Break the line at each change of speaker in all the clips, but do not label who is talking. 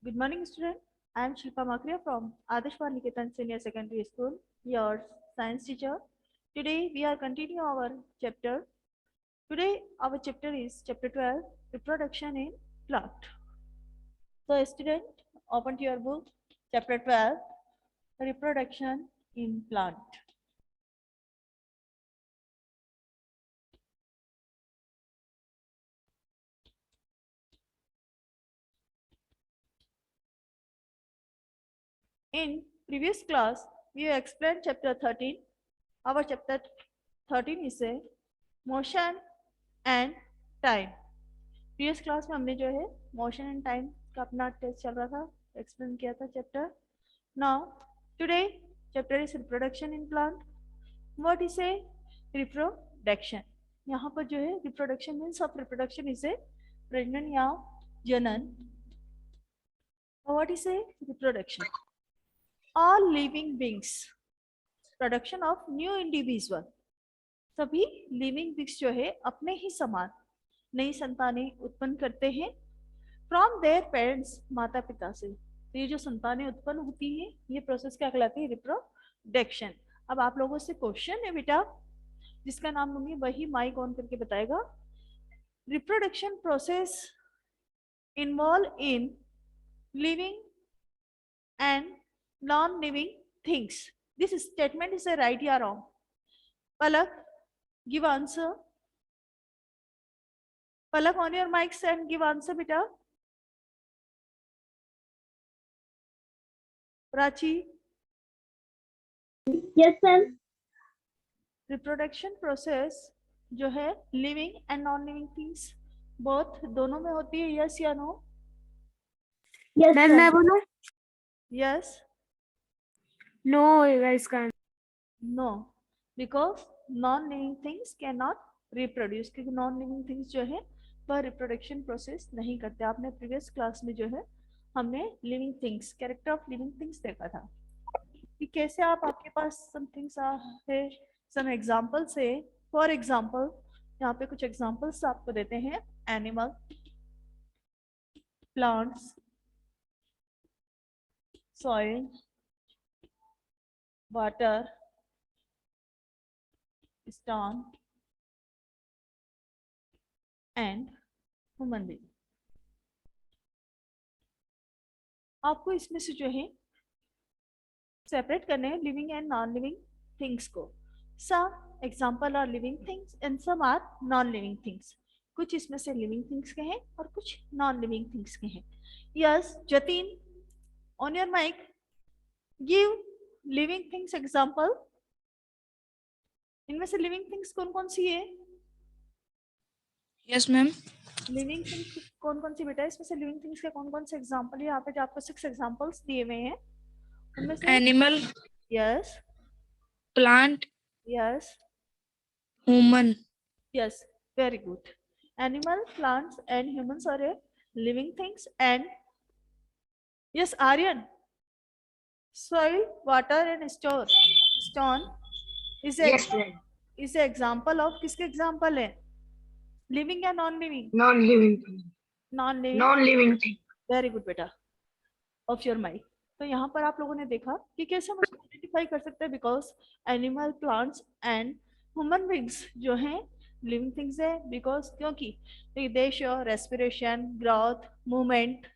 Good morning, student. I am Shilpa Makria from Adarsh Niketan Senior Secondary School, your science teacher. Today we are continuing our chapter. Today our chapter is chapter 12, reproduction in plant. So, student, open to your book, chapter 12, reproduction in plant. In previous class, we explained chapter 13. Our chapter 13 is a motion and time. Previous class में हमने जो है motion and time का अपना test चल रहा था, explain किया था chapter. Now today chapter is reproduction in plant. What is a reproduction? यहाँ पर जो है reproduction means of reproduction is ए प्रजनन या जनन. What is a reproduction? All living beings, production of new individual. सभी लिविंग बींग्स जो है अपने ही समान नई संतानें उत्पन्न करते हैं फ्रॉम देयर पेरेंट्स, माता पिता से. तो ये जो संतानें उत्पन्न होती हैं ये प्रोसेस क्या कहलाती है? रिप्रोडक्शन. अब आप लोगों से क्वेश्चन है बेटा, जिसका नाम लूंगी वही माइक ऑन करके बताएगा. Reproduction process involve in living and non living things. This statement is a right या wrong? Palak, give answer. Palak, on your mics and give answer, beta. Prachi.
Yes, ma'am.
Reproduction process जो है living and non living things both दोनों में होती है. Yes या no?
Yes,
ma'am मैं बोलूं?
Yes.
No guys can't.
No, because non living things can not reproduce, क्योंकि नॉन लिविंग थिंग्स जो है वह रिप्रोडक्शन प्रोसेस नहीं करते. आपने प्रीवियस क्लास में जो है हमने living things, character of living things देखा था कि कैसे आपके पास सम थिंग्स है, सम एग्जांपल्स है. फॉर एग्जांपल यहाँ पे कुछ एग्जांपल्स आपको देते हैं. Animal, plants, soil, water, stone and human being. आपको इसमें से जो है सेपरेट करने हैं living and non living things को. Some example are living things and some are non living things. कुछ इसमें से लिविंग थिंग्स के हैं और कुछ नॉन लिविंग थिंग्स के हैं. Yes Jatin, on your mike, give living things example. इनमें से लिविंग थिंग्स कौन कौन सी है?
Yes ma'am.
लिविंग थिंग्स कौन कौन सी बेटा? इसमें से लिविंग थिंग्स के कौन कौन से एग्जांपल है? यहाँ पे जो आपको 6 एग्जांपल्स दिए हुए हैं उनमें से
animal,
yes,
plant,
yes,
human.
yes, very good. Animal, plants and humans are a living things. And yes, Aryan, soil, water and stone is a
Yes, ma'am.
is a example of किसके example है? Living या non living?
Non-living thing.
Non living.
Non-living thing.
Very good बेटा. Of your mic. तो यहाँ पर आप लोगों ने देखा कि कैसे हम उसको आइडेंटिफाई कर सकते हैं. Because animal, plants and human beings जो हैं लिविंग थिंग्स है. बिकॉज क्योंकि दे शो रेस्पिरेशन, ग्रोथ, मूवमेंट,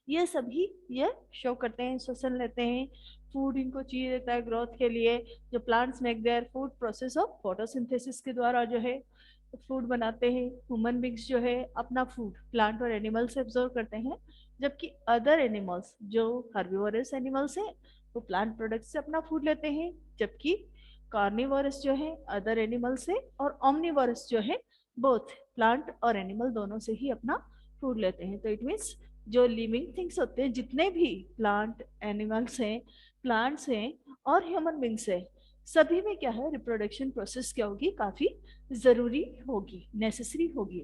ये सभी ये शो करते हैं, श्वसन लेते हैं, फूड इनको चाहिए देता है ग्रोथ के लिए. जो plants make their food process of photosynthesis के द्वारा जो है फूड बनाते हैं. ह्यूमन बींग्स जो है अपना फूड प्लांट और एनिमल से एब्जॉर्व करते हैं. जबकि अदर एनिमल्स जो हर्बिवोरस एनिमल्स हैं वो प्लांट प्रोडक्ट से अपना फूड लेते हैं. जबकि कार्निवोरस जो है अदर एनिमल से, और ओमनिवोरस जो है बोथ प्लांट और एनिमल दोनों से ही अपना फूड लेते हैं. तो इट मीन्स जो लिविंग थिंग्स होते हैं जितने भी प्लांट, एनिमल्स हैं, प्लांट्स हैं और ह्यूमन बींग्स हैं, सभी में क्या है रिप्रोडक्शन प्रोसेस क्या होगी? काफी जरूरी होगी, नेसेसरी होगी.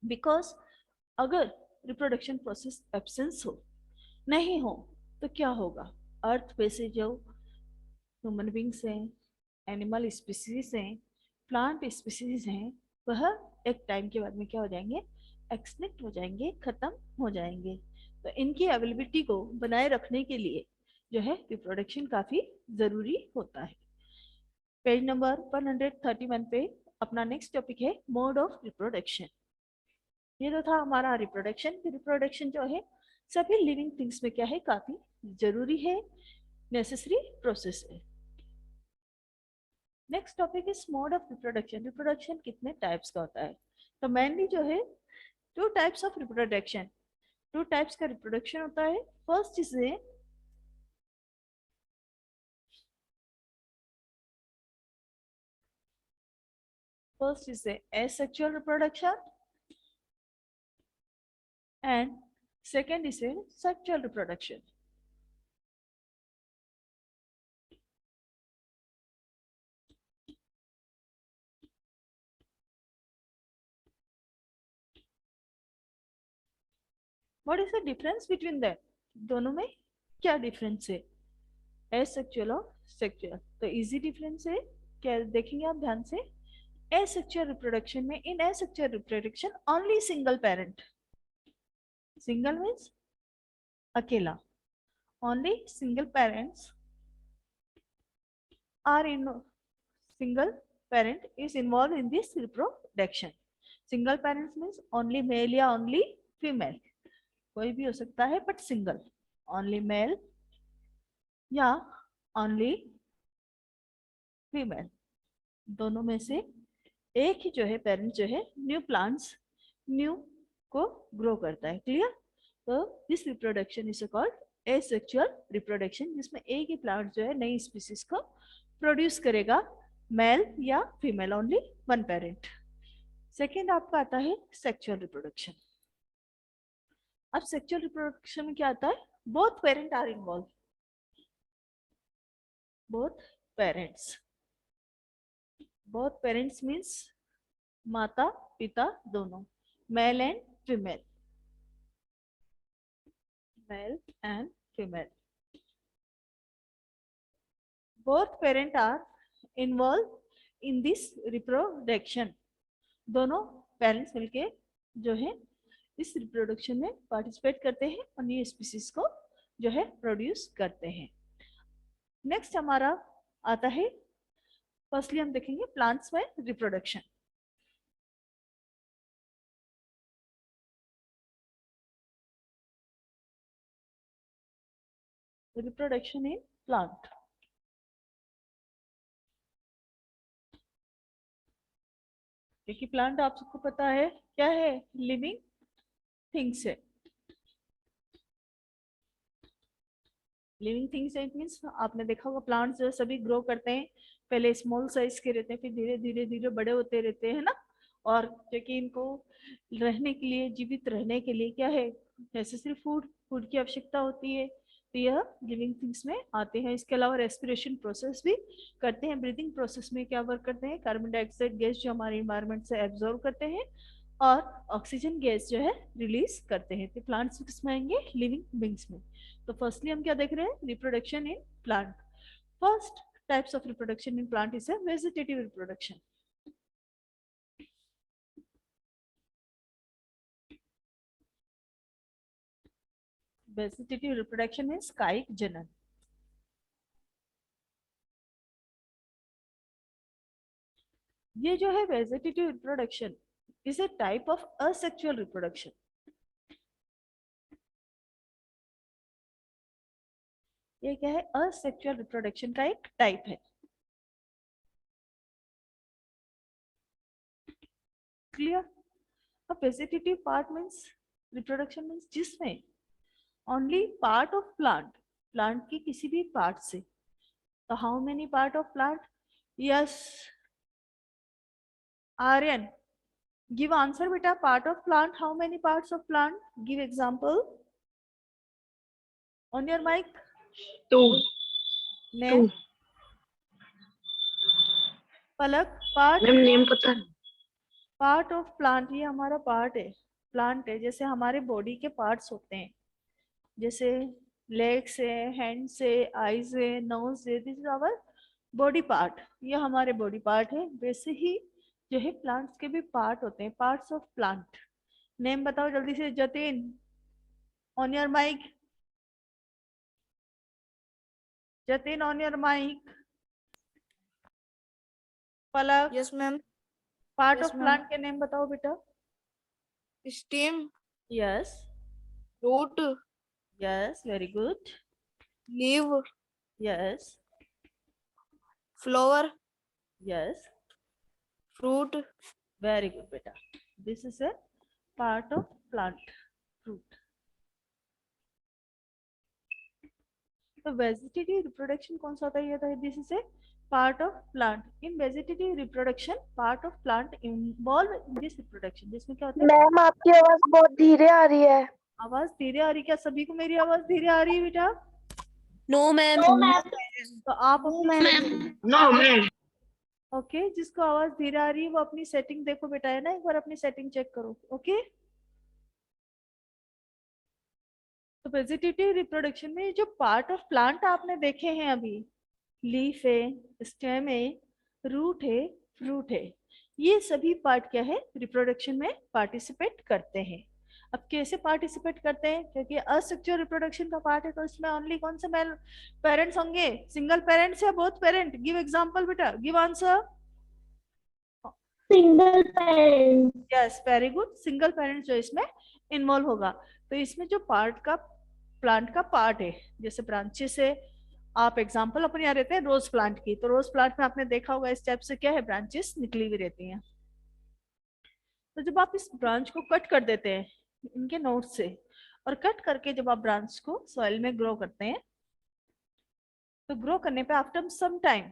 बिकॉज अगर रिप्रोडक्शन प्रोसेस एब्सेंस हो, नहीं हो, तो क्या होगा? अर्थ पे से जो ह्यूमन बींग्स हैं, एनिमल स्पीसीज हैं, प्लांट स्पीसीज हैं, वह एक टाइम के बाद में क्या हो जाएंगे? एक्सटिंक्ट हो जाएंगे, खत्म हो जाएंगे। तो इनकी अवेलेबिलिटी को बनाए रखने के लिए जो है रिप्रोडक्शन काफी जरूरी होता है। पेज नंबर 131 पे अपना नेक्स्ट टॉपिक है मोड ऑफ रिप्रोडक्शन। ये तो था हमारा रिप्रोडक्शन। रिप्रोडक्शन जो है सभी लिविंग थिंग्स में क्या है, काफी जरूरी है, नेसेसरी प्रोसेस है। Next topic is mode of reproduction. Reproduction कितने टाइप्स का होता है? तो मेनली जो है two types of reproduction, two types का रिप्रोडक्शन होता है। First is a asexual reproduction and second is a sexual reproduction. What is the difference between them? दोनों में क्या डिफरेंस है, एसेक्सुअल और सेक्सुअल? तो इजी डिफरेंस है, क्या देखेंगे आप ध्यान से। एसेक्सुअल रिप्रोडक्शन में, in asexual reproduction only single parent, single means अकेला, only single parents are in, single parent is involved in this reproduction. Single parents means only male या only female, कोई भी हो सकता है बट सिंगल, only male या only female, दोनों में से एक ही जो है पेरेंट जो है न्यू प्लांट्स, न्यू को ग्रो करता है। क्लियर? तो this reproduction is called asexual reproduction, जिसमें एक ही प्लांट जो है नई स्पीसीज को प्रोड्यूस करेगा, मेल या female, only one parent. Second आपका आता है सेक्सुअल रिप्रोडक्शन। अब सेक्सुअल रिप्रोडक्शन में क्या आता है, both parent are involve, both parents, both parents means माता पिता दोनों, male and female, male and female, both parents are involved in this reproduction। दोनों पेरेंट्स मिलके जो है इस रिप्रोडक्शन में पार्टिसिपेट करते हैं और न्यू स्पीसीज को जो है प्रोड्यूस करते हैं। नेक्स्ट हमारा आता है, फर्स्टली हम देखेंगे प्लांट्स में रिप्रोडक्शन। रिप्रोडक्शन इन प्लांट, क्योंकि प्लांट आप सबको पता है क्या है, लिविंग थिंग्स है। लिविंग थिंग्स है, इट मीन्स आपने देखा होगा प्लांट्स जो सभी ग्रो करते हैं, पहले स्मॉल साइज के रहते हैं, फिर धीरे धीरे धीरे बड़े होते रहते हैं ना। और क्योंकि इनको रहने के लिए, जीवित रहने के लिए क्या है, नेसेसरी फूड, फूड की आवश्यकता होती है, तो यह लिविंग थिंग्स में आते हैं। इसके अलावा रेस्पिरेशन प्रोसेस भी करते हैं। ब्रीदिंग प्रोसेस में क्या वर्क करते हैं, कार्बन डाइऑक्साइड गैस जो हमारे इन्वायरमेंट से एब्जॉर्व करते हैं और ऑक्सीजन गैस जो है रिलीज करते हैं। तो प्लांट्स किसमें आएंगे, लिविंग बींग्स में। तो फर्स्टली हम क्या देख रहे हैं, reproduction in plant. First types of reproduction in plant is vegetative reproduction. Vegetative reproduction means कायिक जनन। ये जो है vegetative reproduction is a type of asexual reproduction. ये क्या है, असेक्सुअल रिप्रोडक्शन का एक टाइप है। क्लियर? अब vegetative part means, reproduction means जिसमें only part of plant, plant की किसी भी पार्ट से। तो how many part of plant? Yes Aryan, give answer beta, part of plant, how many parts of plant? Give example on your mic.
Two.
Name? Palak, part?
Ma'am name पता नहीं।
Part of plant, ये हमारा part है, plant है। जैसे हमारे body के parts होते हैं, जैसे लेग्स है, हैंड्स है, आईज है, नोज है, this is our body part, ये हमारे बॉडी पार्ट है। वैसे ही जो है प्लांट्स के भी पार्ट होते हैं, पार्ट्स ऑफ प्लांट। नेम बताओ जल्दी से Jatin, on your mic. Jatin on your mic. Palak,
Yes, ma'am.
Part
Yes,
of
ma'am.
Plant के नेम बताओ बेटा।
Stem,
yes
root,
yes, very good.
leaf,
yes
flower,
yes,
fruit.
Very good बेटा। This is a part of plant, fruit. तो vegetative reproduction कौन सा होता है? ये था, this is a part of plant. In vegetative reproduction part of plant involve in this reproduction, जिसमें क्या होता है?
मैम आपकी आवाज बहुत धीरे आ रही है।
आवाज धीरे आ रही? क्या सभी को मेरी आवाज धीरे आ रही है बेटा?
No, ma'am.
तो आप
नो मैम।
ओके, जिसको आवाज धीरे आ रही है वो अपनी सेटिंग देखो बेटा, है ना, एक बार अपनी सेटिंग चेक करो। ओके, तो वेजिटेटिव रिप्रोडक्शन में जो पार्ट ऑफ प्लांट आपने देखे हैं अभी, लीफ है, स्टेम है, रूट है, फ्रूट है, ये सभी पार्ट क्या है? रिप्रोडक्शन में पार्टिसिपेट करते हैं। अब कैसे पार्टिसिपेट करते हैं? क्योंकि असेक्सुअल रिप्रोडक्शन का पार्ट है, तो इसमें ओनली कौन से मेल पेरेंट्स होंगे? सिंगल पेरेंट्स या बोथ पेरेंट? गिव एग्जांपल बेटा, give answer.
Single parent.
Yes, very good, single parent जो इसमें इन्वॉल्व होगा। तो इसमें जो पार्ट का प्लांट का पार्ट है, जैसे ब्रांचेस है, आप एग्जांपल अपन यहाँ रहते हैं रोज प्लांट की, तो रोज प्लांट में आपने देखा होगा इस टाइप से क्या है, ब्रांचेस निकली हुई रहती हैं। तो जब आप इस ब्रांच को कट कर देते हैं इनके नोड से, और कट करके जब आप ब्रांच को सॉइल में ग्रो करते हैं, तो ग्रो करने पे आफ्टर सम टाइम,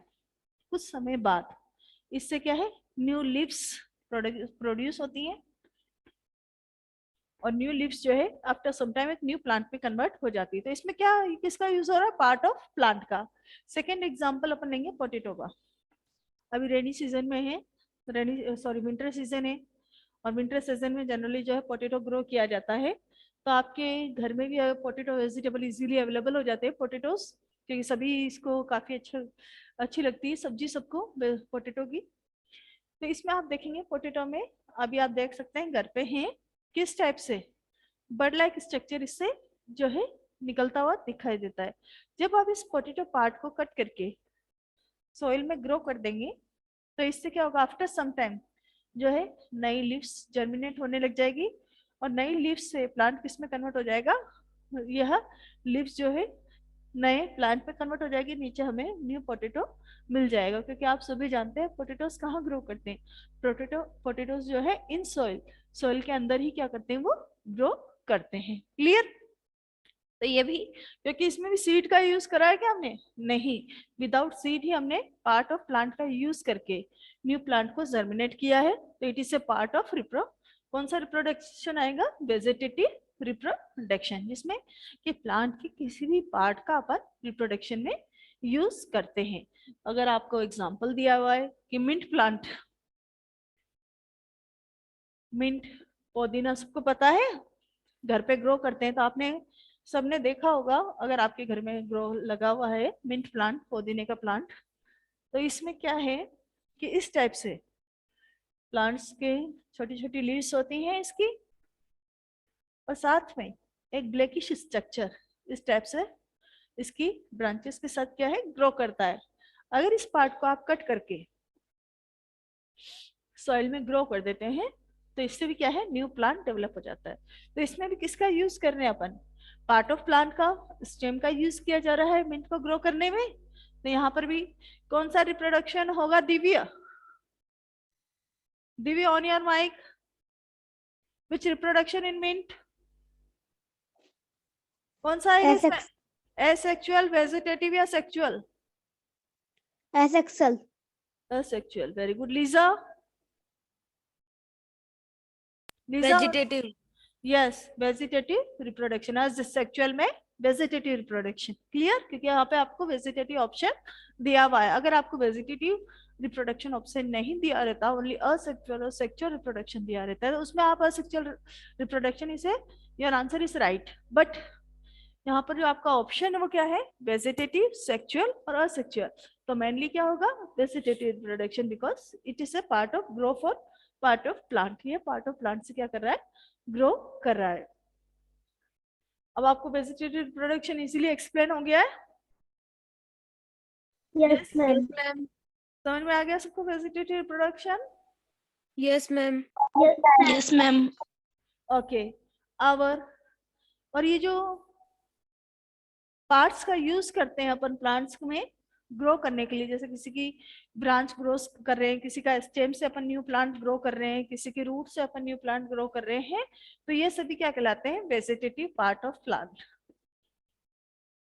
कुछ समय बाद, इससे क्या है, न्यू लीव्स प्रोड्यूस होती हैं, और न्यू लीव्स जो है आफ्टर सम टाइम एक न्यू प्लांट में कन्वर्ट हो जाती है। तो इसमें क्या, किसका यूज हो रहा है? पार्ट ऑफ प्लांट का। सेकेंड एग्जाम्पल अपन लेंगे पोटेटो का। अभी रेनी सीजन में है, विंटर सीजन है, और विंटर सीजन में जनरली जो है पोटेटो ग्रो किया जाता है। तो आपके घर में भी पोटेटो वेजिटेबल इजीली अवेलेबल हो जाते हैं, पोटेटोज, क्योंकि सभी इसको काफी अच्छी लगती है सब्जी सबको पोटेटो की। तो इसमें आप देखेंगे पोटेटो में, अभी आप देख सकते हैं घर पे हैं, किस टाइप से बर्ड लाइक स्ट्रक्चर इससे जो है निकलता हुआ दिखाई देता है। जब आप इस पोटेटो पार्ट को कट करके सॉइल में ग्रो कर देंगे, तो इससे क्या होगा, आफ्टर सम टाइम जो है नई लीव्स जर्मिनेट होने लग जाएगी, और नई लीव्स से प्लांट किस में कन्वर्ट हो जाएगा? यह लीव्स जो है नए प्लांट में कन्वर्ट हो जाएगी, नीचे हमें न्यू पोटेटो मिल जाएगा। क्योंकि आप सभी जानते हैं पोटेटोज कहाँ ग्रो करते हैं? पोटेटोज जो है इन सॉइल, सॉइल के अंदर ही क्या करते हैं, वो ग्रो करते हैं। क्लियर? तो ये भी, क्योंकि इसमें भी सीड का यूज करा है क्या हमने? नहीं, विदाउट सीड ही हमने पार्ट ऑफ प्लांट का यूज करके न्यू प्लांट को जर्मिनेट किया है। तो it is a part of कौन सा रिप्रोडक्शन आएगा? वेजिटेटिव रिप्रोडक्शन, जिसमें कि प्लांट के किसी भी पार्ट का अपन रिप्रोडक्शन में यूज करते हैं। अगर आपको एग्जांपल दिया हुआ है कि मिंट प्लांट, मिंट पुदीना सबको पता है, घर पे ग्रो करते हैं, तो आपने सबने देखा होगा, अगर आपके घर में ग्रो लगा हुआ है मिंट प्लांट, पुदीने का प्लांट, तो इसमें क्या है कि इस टाइप से प्लांट्स के छोटी छोटी लीव्स होती हैं इसकी, और साथ में एक ब्लैकिश स्ट्रक्चर इस टाइप से इसकी ब्रांचेस के साथ क्या है, ग्रो करता है। अगर इस पार्ट को आप कट करके सॉइल में ग्रो कर देते हैं, तो इससे भी क्या है, न्यू प्लांट डेवलप हो जाता है। तो इसमें भी किसका यूज कर रहे हैं अपन? पार्ट ऑफ प्लांट का, स्टेम का यूज किया जा रहा है मिंट को ग्रो करने में। तो यहाँ पर भी कौन सा रिप्रोडक्शन होगा? Divya, Divya on your mike, which reproduction in mint? कौन सा आएगा इसमें? एसेक्सुअल, वेजिटेटिव या sexual?
Asexual.
Asexual, very good. Lisa, Lisa?
Vegetative.
Yes, vegetative reproduction, as sexual में वेजिटेटिव रिप्रोडक्शन। क्लियर? क्योंकि यहाँ पे आपको वेजिटेटिव ऑप्शन दिया हुआ है। अगर आपको वेजिटेटिव रिप्रोडक्शन ऑप्शन नहीं दिया रहता, ओनली असेक्सुअल और सेक्सुअल रिप्रोडक्शन दिया रहता है, तो उसमें आप असेक्सुअल रिप्रोडक्शन इसे, your answer is right. But यहाँ पर जो आपका ऑप्शन है वो क्या है? वेजिटेटिव, सेक्सुअल और असेक्सुअल। तो मेनली क्या होगा? Vegetative reproduction, because it is a part of growth और पार्ट ऑफ प्लांट। ये पार्ट ऑफ प्लांट से क्या कर रहा है? ग्रो कर रहा है। अब आपको वेजिटेटिव रिप्रोडक्शन इजीली एक्सप्लेन हो गया है?
Yes ma'am.
Yes, ma'am.
समझ में आ गया सबको vegetative reproduction?
Yes, ma'am.
Yes ma'am.
Okay. और ये जो पार्ट्स का यूज करते हैं अपन प्लांट्स में ग्रो करने के लिए, जैसे किसी की ब्रांच ग्रो कर रहे हैं, किसी का स्टेम से अपन न्यू प्लांट ग्रो कर रहे हैं, किसी के रूट से अपन न्यू प्लांट ग्रो कर रहे हैं, तो ये सभी क्या कहलाते हैं? Vegetative part of plant.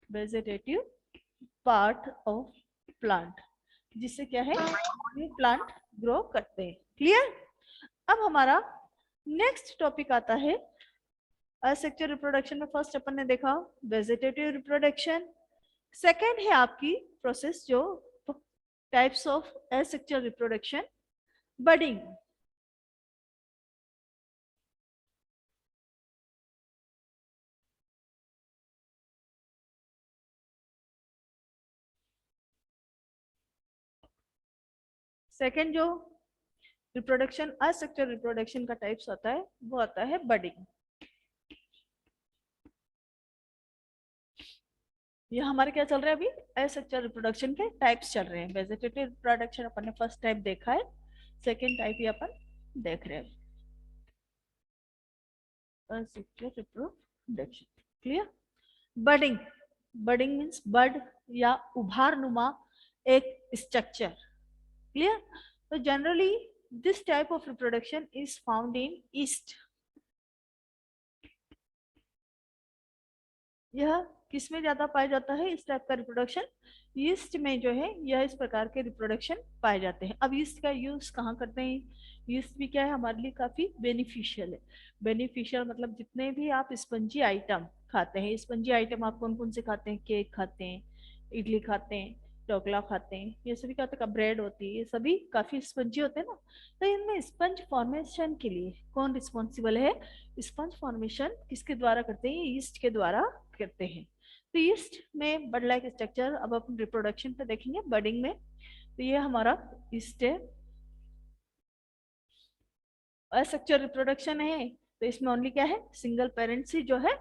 Vegetative part of plant, जिससे क्या है, न्यू प्लांट ग्रो करते हैं। क्लियर? अब हमारा नेक्स्ट टॉपिक आता है असेक्सुअल रिप्रोडक्शन में। फर्स्ट अपन ने देखा वेजिटेटिव रिप्रोडक्शन। सेकेंड है आपकी प्रोसेस जो types of asexual reproduction, budding. Second जो रिप्रोडक्शन असेक्सुअल रिप्रोडक्शन का टाइप्स होता है वो आता है बडिंग। ये हमारे क्या चल रहा है अभी? असेक्सुअल रिप्रोडक्शन के टाइप्स चल रहे हैं। वेजिटेटिव रिप्रोडक्शन अपन ने फर्स्ट टाइप देखा है, सेकेंड टाइप ही अपन देख रहे हैं, asexual reproduction. Clear? Budding, budding means bud या उभार नुमा एक स्ट्रक्चर। क्लियर? तो generally this type of reproduction is found in yeast. यह किस में ज्यादा पाया जाता है इस टाइप का रिप्रोडक्शन? ईस्ट में जो है यह इस प्रकार के रिप्रोडक्शन पाए जाते हैं। अब ईस्ट का यूज कहाँ करते हैं? ईस्ट भी क्या है, हमारे लिए काफी बेनिफिशियल है। बेनिफिशियल मतलब जितने भी आप स्पंजी आइटम खाते हैं, स्पंजी आइटम आप कौन कौन से खाते हैं? केक खाते हैं, इडली खाते हैं, ढोकला खाते हैं, ये सभी खाते हैं, ब्रेड होती है, ये सभी काफी स्पंजी होते हैं ना। तो इनमें स्पंज फॉर्मेशन के लिए कौन रिस्पॉन्सिबल है? स्पंज फॉर्मेशन किसके द्वारा करते हैं? ईस्ट के द्वारा करते हैं। तो ईस्ट में बर्ड लाइक स्ट्रक्चर, अब अपन रिप्रोडक्शन पे देखेंगे बर्डिंग में। तो ये हमारा ईस्ट है। असेक्सुअल रिप्रोडक्शन है तो इसमें ओनली क्या है, सिंगल पेरेंट्स ही जो है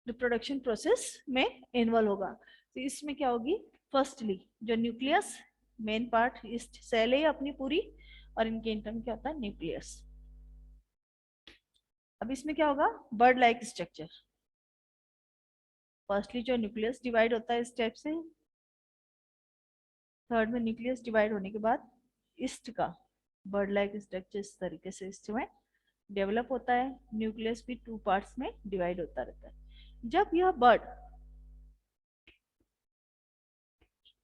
रिप्रोडक्शन प्रोसेस में इन्वॉल्व होगा। तो इसमें क्या होगी, फर्स्टली जो nucleus main part yeast cell है अपनी पूरी, और इनके इंटर में क्या होता है, न्यूक्लियस। अब इसमें क्या होगा, बर्ड लाइक स्ट्रक्चर। फर्स्टली जो न्यूक्लियस डिवाइड होता है इस टाइप से, थर्ड में न्यूक्लियस डिवाइड होने के बाद ईस्ट का बर्ड लाइक स्ट्रक्चर इस तरीके से ईस्ट में डेवलप होता है। न्यूक्लियस भी टू पार्ट्स में डिवाइड होता रहता है। जब यह बर्ड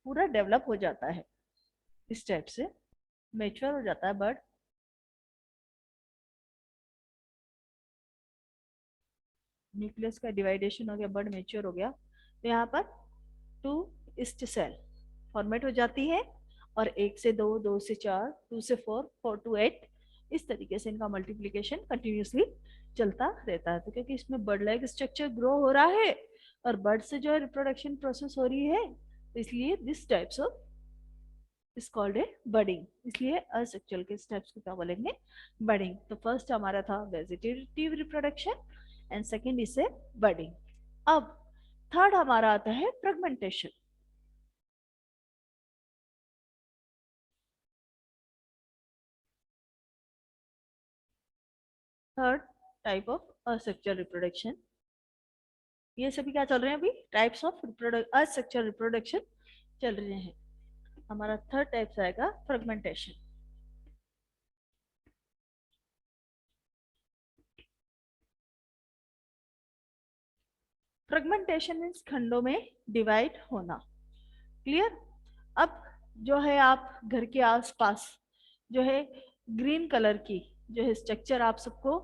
पूरा डेवलप हो जाता है इस टाइप से, मैच्योर हो जाता है बर्ड, न्यूक्लियस का डिवाइडेशन हो गया, बर्ड मैच्योर हो गया, तो यहाँ पर टू ईस्ट सेल फॉर्मेट हो जाती है, और 1 से 2, 2 से 4, 2 से 4, 4 to 8, इस तरीके से इनका मल्टीप्लीकेशन कंटिन्यूसली चलता रहता है। तो क्योंकि इसमें बर्ड लाइक स्ट्रक्चर ग्रो हो रहा है और बर्ड से जो है रिप्रोडक्शन प्रोसेस हो रही है, तो इसलिए this types of is called a budding. इसलिए असेक्सुअल के स्टेप्स को क्या बोलेंगे, बडिंग। तो फर्स्ट हमारा था vegetative reproduction and second is a budding. अब थर्ड हमारा आता है fragmentation. Third type of asexual reproduction. ये सभी क्या चल रहे हैं अभी, टाइप्स ऑफ असेक्सुअल रिप्रोडक्शन चल रहे हैं। हमारा थर्ड टाइप आएगा फ्रेगमेंटेशन। फ्रेगमेंटेशन मीन्स खंडों में डिवाइड होना। क्लियर? अब जो है आप घर के आसपास जो है ग्रीन कलर की जो है स्ट्रक्चर आप सबको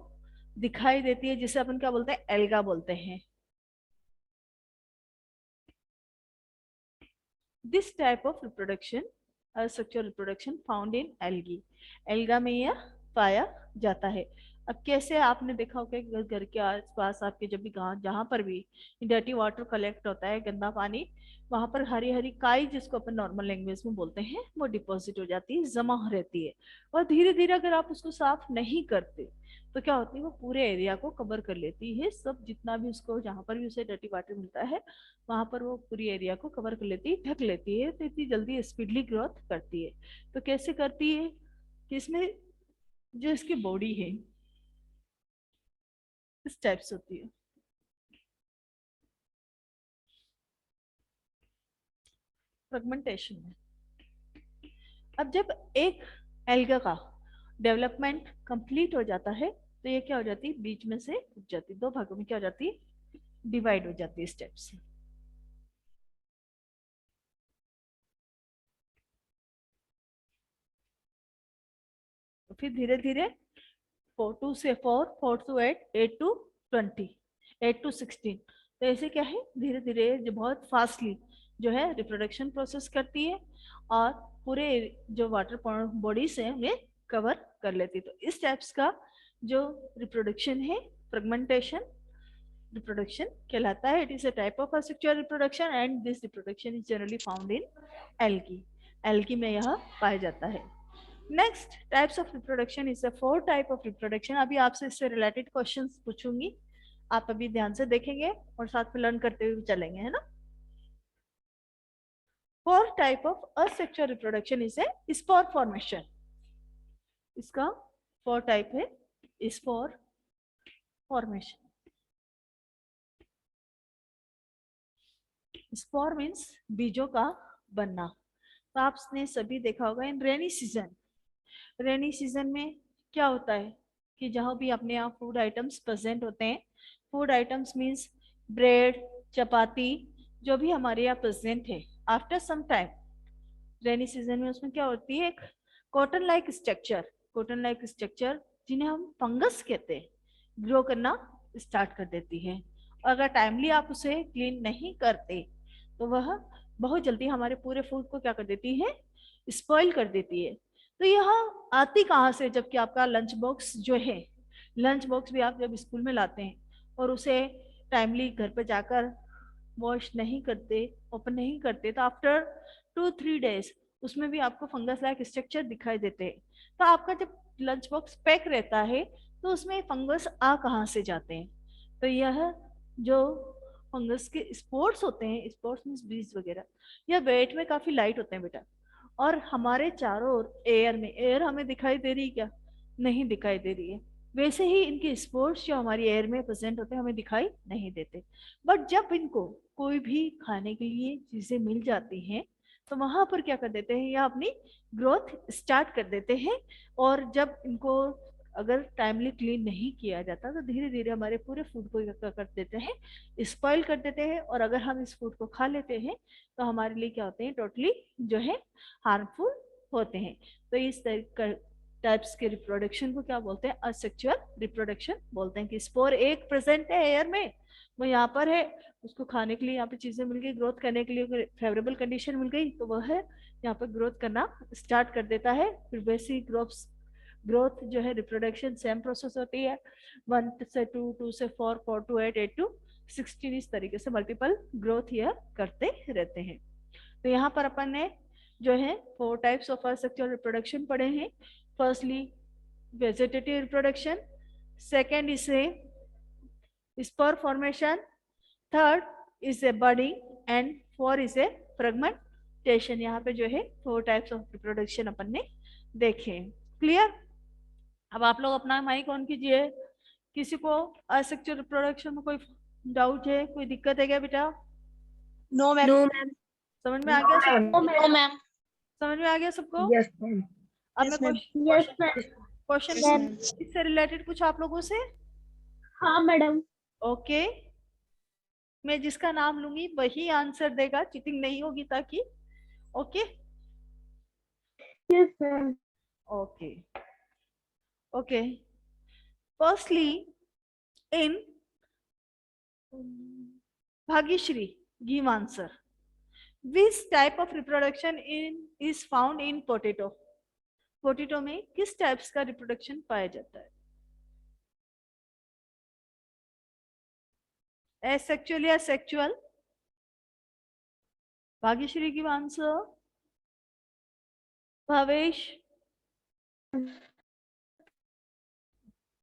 दिखाई देती है, जिसे अपन क्या बोलते हैं, एल्गा बोलते हैं। This type of reproduction sexual reproduction found in algae, alga में यह पाया जाता है। अब कैसे आपने देखा होगा कि घर के आसपास आपके जब भी गांव जहां पर भी डर्टी वाटर कलेक्ट होता है, गंदा पानी, वहां पर हरी हरी काई, जिसको अपन नॉर्मल लैंग्वेज में बोलते हैं, वो डिपॉजिट हो जाती है, जमा रहती है। और धीरे धीरे अगर आप उसको साफ नहीं करते तो क्या होती है, वो पूरे एरिया को कवर कर लेती है, सब जितना भी उसको जहां पर भी उसे डर्टी वाटर मिलता है वहां पर वो पूरी एरिया को कवर कर लेती है, ढक लेती है, तो इतनी जल्दी स्पीडली ग्रोथ करती है। तो कैसे करती है कि इसमें जो इसकी बॉडी है इस टाइप से होती है, फ्रेगमेंटेशन में। अब जब एक एल्गा का डेवलपमेंट कंप्लीट हो जाता है तो ये क्या हो जाती है, बीच में से उठ जाती है, दो भागों में क्या हो जाती है, डिवाइड हो जाती है स्टेप से। तो फिर धीरे धीरे 4 से 4, 4 to 8, 8 to 20, 8 to 16, तो ऐसे क्या है, धीरे धीरे जो बहुत फास्टली जो है रिप्रोडक्शन प्रोसेस करती है और पूरे जो वाटर बॉडीज है उन्हें कवर कर लेती है। तो इस टाइप्स का जो रिप्रोडक्शन है, फ्रेगमेंटेशन रिप्रोडक्शन कहलाता है। It is a type of asexual reproduction and this reproduction is generally found in algae. Algae में यह पाया जाता है। Next types of reproduction is a 4 type of reproduction. अभी आपसे इससे रिलेटेड क्वेश्चंस पूछूंगी, आप अभी ध्यान से देखेंगे और साथ में लर्न करते हुए चलेंगे, है ना। 4 type of asexual reproduction is A spore formation. इसका 4 टाइप है स्पोर फॉर्मेशन। स्पोर मीन्स बीजों का बनना। तो आपने सभी देखा होगा इन रेनी सीजन, रेनी सीजन में क्या होता है कि जहां भी अपने यहाँ फूड आइटम्स प्रेजेंट होते हैं, food items means bread, chapati, जो भी हमारे यहाँ प्रेजेंट है, after some time rainy season में उसमें क्या होती है, एक cotton like structure, cotton like structure जिन्हें हम फंगस कहते हैं, ग्रो करना स्टार्ट कर देती है। और अगर टाइमली आप उसे क्लीन नहीं करते तो वह बहुत जल्दी हमारे पूरे फूड को क्या कर देती है, स्पॉइल कर देती है। तो यह आती कहाँ से, जबकि आपका लंच बॉक्स जो है, लंच बॉक्स भी आप जब स्कूल में लाते हैं और उसे टाइमली घर पर जाकर वॉश नहीं करते, ओपन नहीं करते, तो आफ्टर 2-3 डेज उसमें भी आपको फंगस लाइक स्ट्रक्चर दिखाई देते हैं। तो आपका जब लंच बॉक्स पैक रहता है तो उसमें फंगस आ कहाँ से जाते हैं, तो यह जो फंगस के स्पोर्ट्स होते हैं, स्पोर्ट्स मीन्स बीज वगैरह, यह वेट में काफी लाइट होते हैं बेटा, और हमारे चारों ओर एयर में, एयर हमें दिखाई दे रही है क्या, नहीं दिखाई दे रही है, वैसे ही इनके स्पोर्ट्स जो हमारी एयर में प्रेजेंट होते हैं हमें दिखाई नहीं देते। बट जब इनको कोई भी खाने के लिए चीजें मिल जाती हैं तो वहां पर क्या कर देते हैं, या अपनी ग्रोथ स्टार्ट कर देते हैं। और जब इनको अगर टाइमली क्लीन नहीं किया जाता तो धीरे धीरे हमारे पूरे फूड को क्या कर देते हैं, स्पॉइल कर देते हैं। और अगर हम इस फूड को खा लेते हैं तो हमारे लिए क्या होते हैं, टोटली जो है हार्मफुल होते हैं। तो इस टाइप्स के रिप्रोडक्शन को क्या बोलते हैं, असेक्सुअल रिप्रोडक्शन बोलते हैं। कि स्पोर एक प्रेजेंट है एयर में, वो यहाँ पर है, उसको खाने के लिए यहाँ पे चीजें मिल गई, ग्रोथ करने के लिए फेवरेबल कंडीशन मिल गई, तो वह है यहाँ पर ग्रोथ करना स्टार्ट कर देता है। फिर वैसी ग्रोथ जो है रिप्रोडक्शन सेम प्रोसेस होती है, 1 से 2, 2 से 4, 4 to 8, 8 to 16, इस तरीके से मल्टीपल ग्रोथ यह करते रहते हैं। तो यहाँ पर अपन ने जो है 4 टाइप्स ऑफ असेक्सुअल रिप्रोडक्शन पढ़े हैं। Firstly vegetative reproduction, second is a spore formation, third is a budding, and 4 is a fragmentation. यहाँ पे जो है 4 टाइप्स ऑफ रिप्रोडक्शन अपन ने देखे। क्लियर। अब आप लोग अपना माइक ऑन कीजिए। किसी को असेक्सुअल रिप्रोडक्शन में कोई डाउट है, कोई दिक्कत है क्या बेटा?
No ma'am. No ma'am.
समझ में आ गया सबको?
No ma'am.
समझ में आ गया सबको?
Yes ma'am.
अब मैं क्वेश्चन
मैम।
इससे रिलेटेड कुछ आप लोगों से।
हाँ मैडम।
ओके, मैं जिसका नाम लूंगी वही आंसर देगा, चीटिंग नहीं होगी ताकि। Okay
yes ma'am.
Okay okay. Firstly in Bhagyashree, give answer. Which type of reproduction is found in potato? Potato में किस टाइप्स का रिप्रोडक्शन पाया जाता है? एसेक्चुअल या सेक्चुअल? भाग्यश्री की आंसर। भावेश,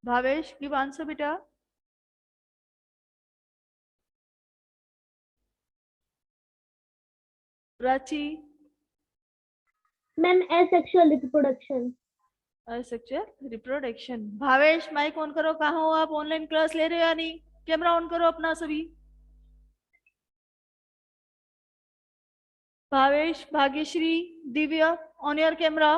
भावेश की आंसर बेटा। Prachi,
ma'am asexual reproduction.
Sexual reproduction. Bhavesh mike on करो, कहाँ हो आप? ऑनलाइन क्लास ले रहे हो या नहीं? कैमरा ऑन करो अपना सभी। Bhavesh, Bhagyashree, Divya, on your camera.